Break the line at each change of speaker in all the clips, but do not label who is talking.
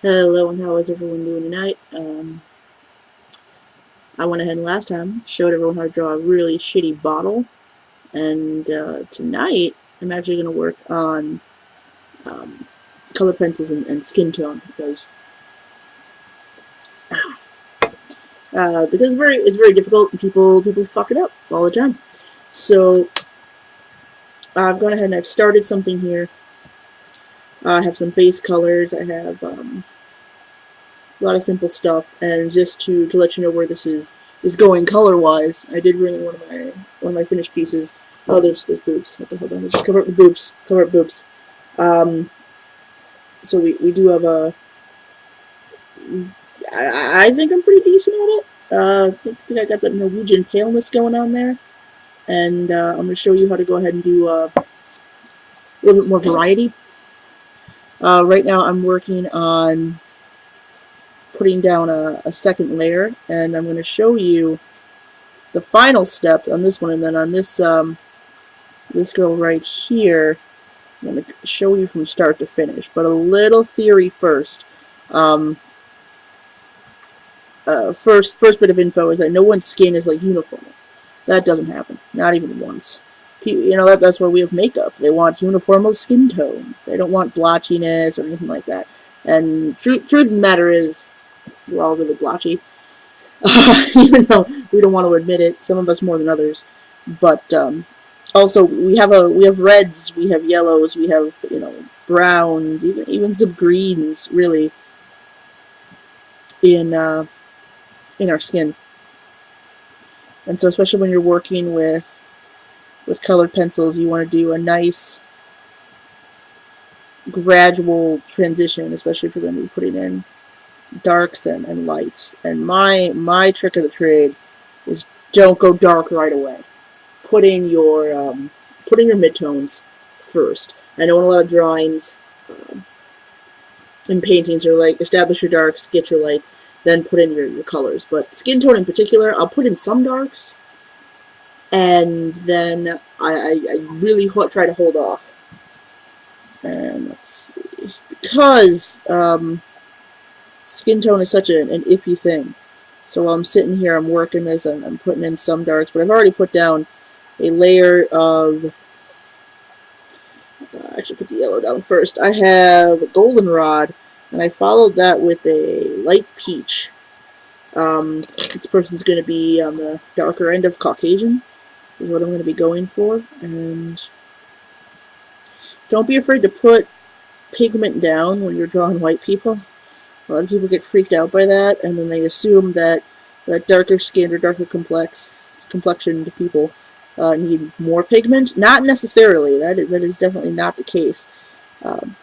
Hello, and how is everyone doing tonight? I went ahead and last time showed everyone how to draw a really shitty bottle, and tonight I'm actually going to work on um, color pencils and skin tone because it's very difficult and people fuck it up all the time. So I've gone ahead and I've started something here. I have some base colors. I have a lot of simple stuff, and just to let you know where this is going color wise, I did bring in one of my finished pieces. Oh, there's boobs. Okay, hold on. Let's just cover up the boobs. Cover up boobs. Um, so we do have a. I think I'm pretty decent at it. I think I got that Norwegian paleness going on there, and I'm going to show you how to go ahead and do a little bit more variety. Right now, I'm working on putting down a second layer, and I'm going to show you the final step on this one, and then on this girl right here, I'm going to show you from start to finish. But a little theory first. Um, first bit of info is that no one's skin is like uniform. That doesn't happen, not even once. That's why we have makeup. They want uniform skin tone. They don't want blotchiness or anything like that. And truth of the matter is, we're all really blotchy. Even though we don't want to admit it, some of us more than others. But also, we have reds, we have yellows, we have browns, even some greens, really, in our skin. And so, especially when you're working with colored pencils, you want to do a nice gradual transition, especially if you're going to be putting in darks and lights. And my trick of the trade is don't go dark right away. Put in your midtones first. I know in a lot of drawings and paintings are like establish your darks, get your lights, then put in your colors. But skin tone in particular, I'll put in some darks, and then I really try to hold off. And let's see, because skin tone is such an iffy thing. So while I'm sitting here, I'm working this, I'm putting in some darks, but I've already put down a layer of. I should put the yellow down first. I have a goldenrod, and I followed that with a light peach. This person's going to be on the darker end of Caucasian, is what I'm going to be going for. And don't be afraid to put pigment down when you're drawing white people. A lot of people get freaked out by that, and then they assume that darker skinned or darker complexioned people need more pigment. Not necessarily. That is definitely not the case. Um,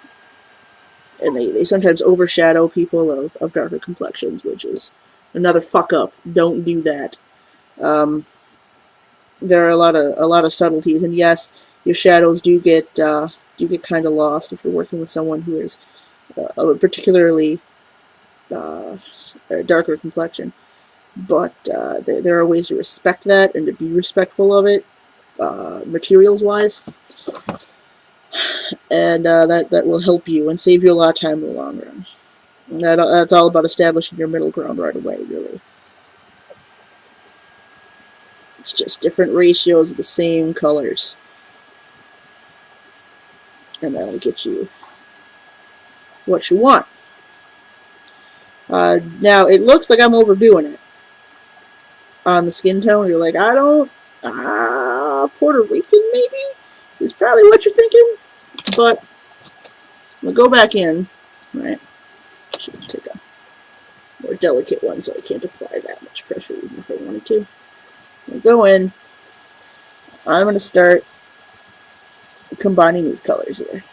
and they sometimes overshadow people of darker complexions, which is another fuck up. Don't do that. Um, there are a lot of subtleties, and yes, your shadows do get kind of lost if you're working with someone who is a particularly a darker complexion. But there are ways to respect that and to be respectful of it, materials wise, and that will help you and save you a lot of time in the long run. And that's all about establishing your middle ground right away, really. It's just different ratios of the same colors, and that'll get you what you want. Now, it looks like I'm overdoing it on the skin tone. You're like, I don't, Puerto Rican maybe is probably what you're thinking, but we'll go back in, right? Should take a more delicate one so I can't apply that much pressure even if I wanted to. We'll go in. I'm going to start combining these colors here.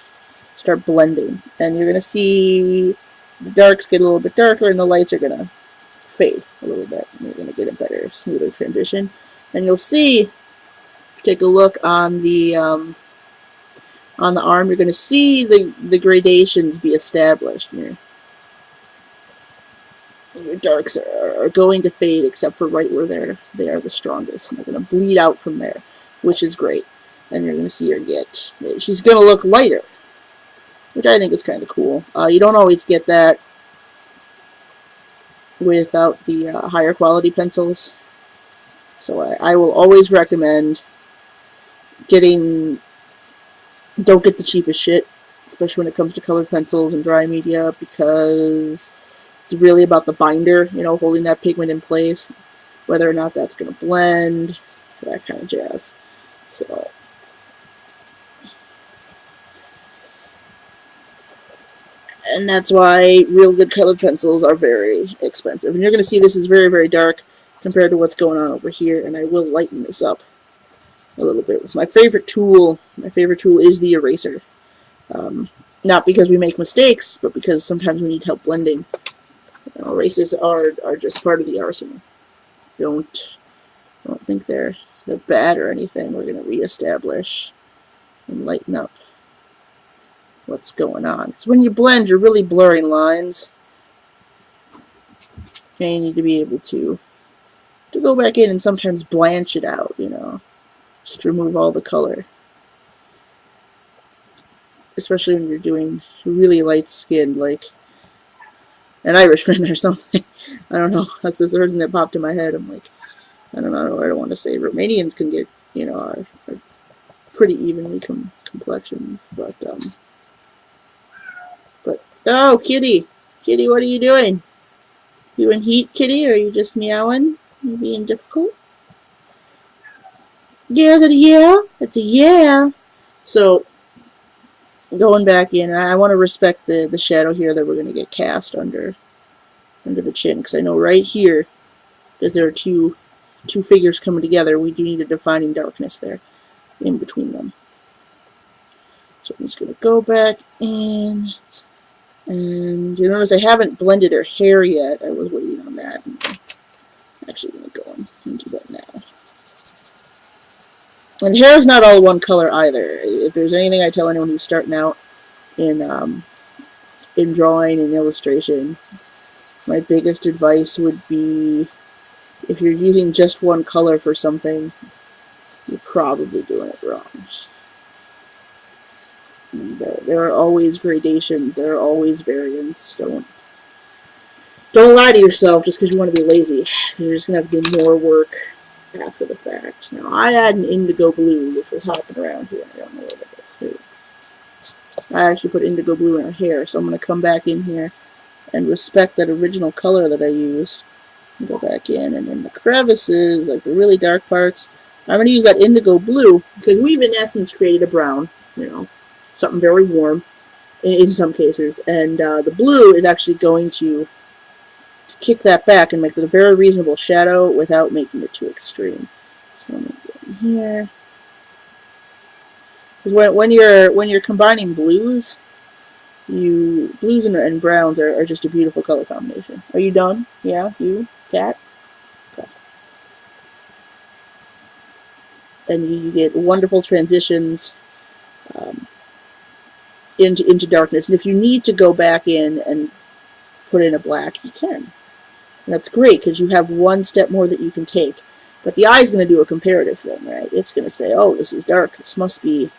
Start blending, and you're going to see the darks get a little bit darker and the lights are going to fade a little bit. And you're going to get a better, smoother transition. And you'll see, take a look on the arm, you're going to see the gradations be established here. And your darks are going to fade except for right where they are the strongest. And they're going to bleed out from there, which is great. And you're going to see her she's going to look lighter, which I think is kind of cool. You don't always get that without the higher quality pencils. So I will always recommend don't get the cheapest shit, especially when it comes to colored pencils and dry media, because it's really about the binder, holding that pigment in place, whether or not that's going to blend, that kind of jazz. So, and that's why real good colored pencils are very expensive. And you're going to see this is very, very dark compared to what's going on over here, and I will lighten this up a little bit with my favorite tool. My favorite tool is the eraser. Not because we make mistakes, but because sometimes we need help blending. Erasers are just part of the arsenal. Don't think they're bad or anything. We're going to reestablish and lighten up what's going on. So when you blend, you're really blurring lines. And you need to be able to go back in and sometimes blanch it out, just remove all the color. Especially when you're doing really light skinned, like an Irishman or something. I don't know. That's the first thing that popped in my head. I'm like, I don't know. I don't want to say Romanians can get, are pretty evenly complexion, but oh, kitty, what are you doing? You in heat, kitty, or are you just meowing? You being difficult? Yeah, is it a yeah? It's a yeah. So going back in, I want to respect the shadow here that we're going to get cast under the chin, because I know right here, because there are two figures coming together, we do need a defining darkness there in between them. So I'm just going to go back in, and you notice I haven't blended her hair yet. I was waiting on that. I'm actually going to go and do that now. And hair is not all one color either. If there's anything I tell anyone who's starting out in drawing and illustration, my biggest advice would be, if you're using just one color for something, you're probably doing it wrong. There are always gradations. There are always variants. Don't lie to yourself just because you want to be lazy. You're just going to have to do more work after the fact. Now, I had an indigo blue, which was hopping around here. I don't know what it is. Here. I actually put indigo blue in her hair, so I'm going to come back in here and respect that original color that I used. And go back in, and in the crevices, like the really dark parts, I'm going to use that indigo blue, because we've in essence created a brown, something very warm in some cases, and the blue is actually going to kick that back and make it a very reasonable shadow without making it too extreme. So I'm going to go in here. Because when you're combining blues, blues and browns are just a beautiful color combination. Are you done? Yeah, you, cat? Okay. And you get wonderful transitions into darkness. And if you need to go back in and put in a black, you can. And that's great, because you have one step more that you can take. But the eye is going to do a comparative thing, right? It's going to say, oh, this is dark. This must be...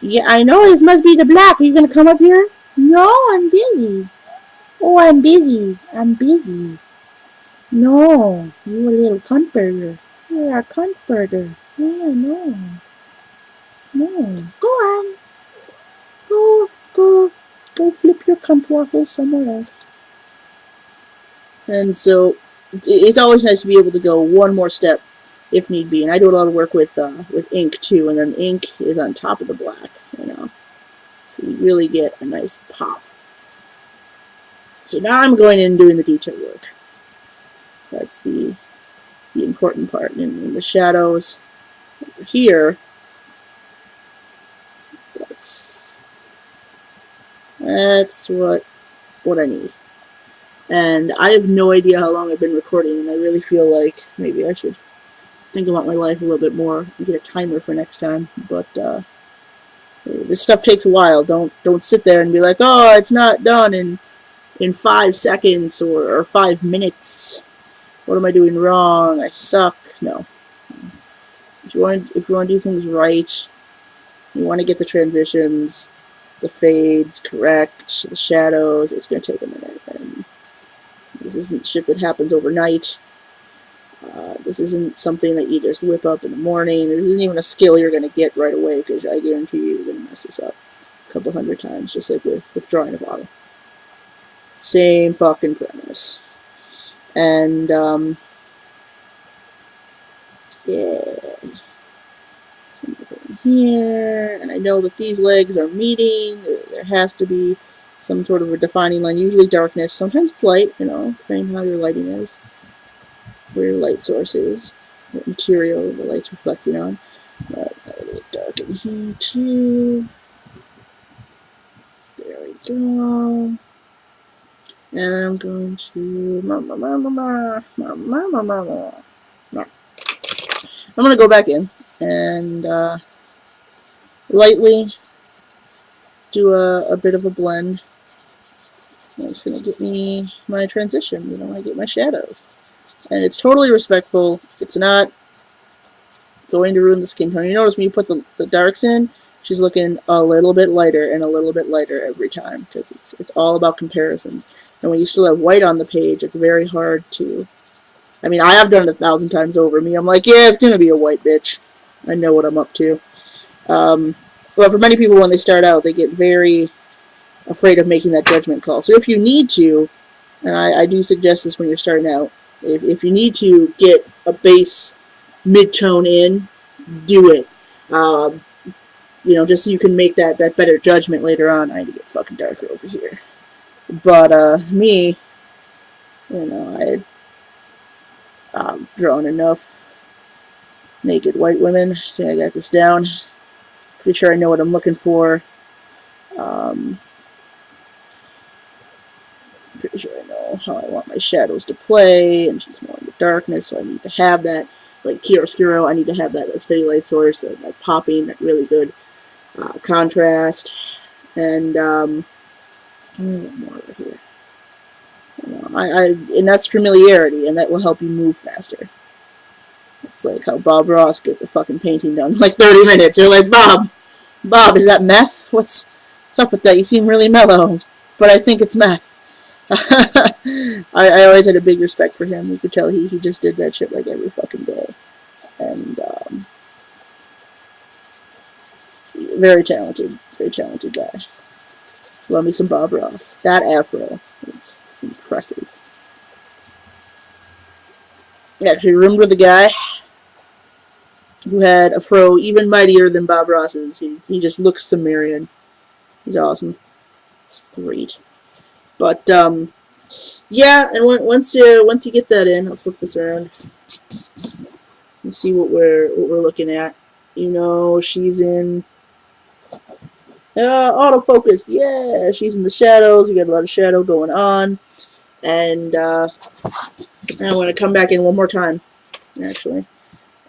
Yeah, I know, this must be the black. Are you going to come up here? No, I'm busy. Oh, I'm busy. I'm busy. No, you a little cunt burger. You're a cunt burger. Yeah, no. No. Go on. Go flip your cunt waffles somewhere else. And so it's always nice to be able to go one more step if need be. And I do a lot of work with ink too, and then ink is on top of the black, So you really get a nice pop. So now I'm going in and doing the detail work. That's the important part. And in the shadows over here, that's what I need. And I have no idea how long I've been recording, and I really feel like maybe I should think about my life a little bit more and get a timer for next time. But this stuff takes a while. Don't sit there and be like, oh, it's not done in 5 seconds or 5 minutes. What am I doing wrong? I suck. No. If you want to do things right, you want to get the transitions, the fades correct, the shadows, it's going to take a minute. And This isn't shit that happens overnight. This isn't something that you just whip up in the morning. This isn't even a skill you're going to get right away, because I guarantee you're going to mess this up a couple hundred times, just like with drawing a bottle. Same fucking premise. And, yeah. Here, and I know that these legs are meeting. There has to be some sort of a defining line, usually darkness. Sometimes it's light, depending on how your lighting is, where your light source is, what material the light's reflecting on. But a little dark in here too. There we go. And I'm going to I'm going to go back in and lightly do a bit of a blend. That's going to get me my transition, I get my shadows. And it's totally respectful. It's not going to ruin the skin tone. You notice when you put the darks in, she's looking a little bit lighter and a little bit lighter every time, because it's all about comparisons. And when you still have white on the page, it's very hard to... I mean, I have done it 1,000 times over. I'm like, yeah, it's going to be a white bitch. I know what I'm up to. Well, for many people, when they start out, they get very afraid of making that judgment call. So if you need to, and I do suggest this when you're starting out, if you need to get a base mid-tone in, do it. Just so you can make that better judgment later on. I need to get fucking darker over here. But me, I've drawn enough naked white women. I think I got this down. Pretty sure I know what I'm looking for. Pretty sure I know how I want my shadows to play, and she's more in the darkness, so I need to have that, like chiaroscuro, I need to have that steady light source, that popping, that really good contrast, and more over here. And that's familiarity, and that will help you move faster. It's like how Bob Ross gets a fucking painting done in like 30 minutes. You're like, Bob, is that meth? What's up with that? You seem really mellow, but I think it's meth. I always had a big respect for him. You could tell he just did that shit like every fucking day. And very talented guy. Love me some Bob Ross. That afro is impressive. I actually remember the guy who had a fro even mightier than Bob Ross's. He just looks Sumerian. He's awesome. It's great. But yeah, and once you get that in, I'll flip this around and see what we're looking at. She's in autofocus. Yeah, she's in the shadows. We got a lot of shadow going on, and I want to come back in one more time, actually,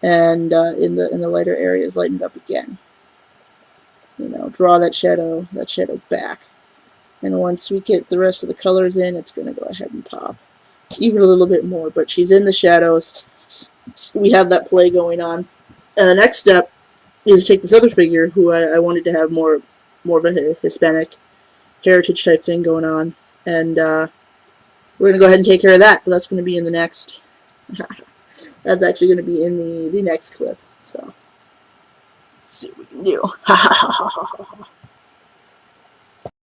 and in the lighter areas, lighten it up again. Draw that shadow back. And once we get the rest of the colors in, it's going to go ahead and pop even a little bit more. But she's in the shadows. We have that play going on. And the next step is to take this other figure who I wanted to have more of a Hispanic heritage type thing going on. And we're going to go ahead and take care of that. But that's going to be in the next... that's actually going to be in the next clip. So, let's see what we can do.